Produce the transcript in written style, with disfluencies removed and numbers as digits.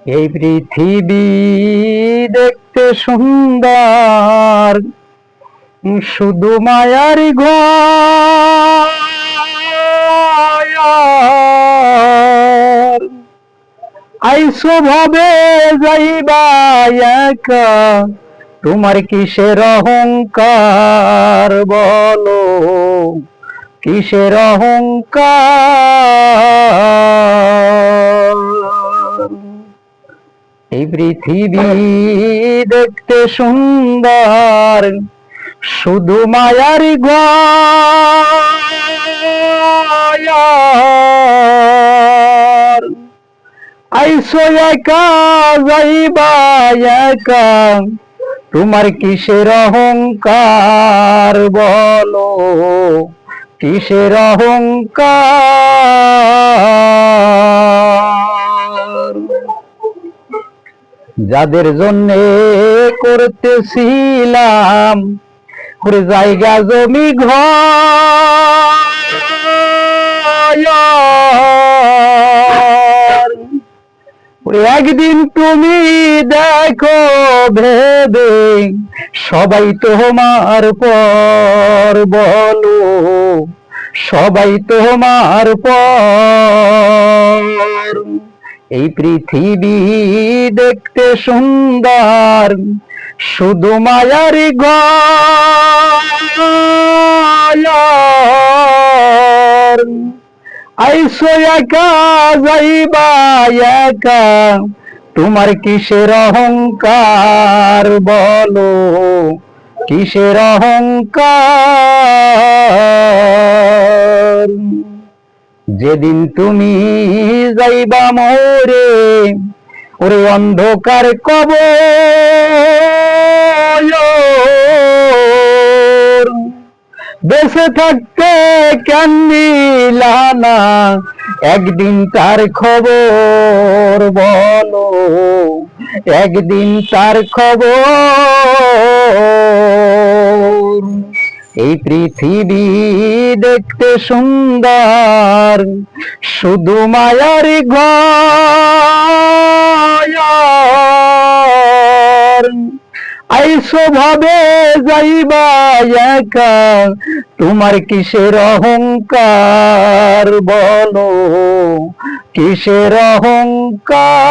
এই পৃথিবী দেখতে সুন্দর, শুধু মায়ার ঘর। আইসো ভাবে যাইবা একা, তোমার কিসের অহংকার বলো, কিসের অহংকার। এই পৃথিবী দেখতে সুন্দর, শুধু মায়ার ঘর। আইসো একা যাইবা একা, তোমার কিসের অহংকার বলো, কিসের অহংকার। যাদের জন্যে করতেছিলাম ওরে জায়গা জমি ঘর, একদিন তুমি দেখো ভেবে সবাই তোমার পর বলো, সবাই তোমার পর। এই পৃথিবী দেখতে সুন্দর, শুধু মায়ার ঘর। আইসো একা যাইবা একা, তোমার কিসের অহংকার বলো, কিসের অহংকার। যেদিন তুমি যাইবা মোরে ওরে অন্ধকার কবর, বেঁচে থাকতে কেন নিলা না একদিন তার খবর বলো, একদিন তার খবর। এই পৃথিবী দেখতে সুন্দর, শুধু মায়ার ঘর। আইসো ভাবে যাইবা একা, তোমার কিসের অহংকার বলো, কিসের অহংকার।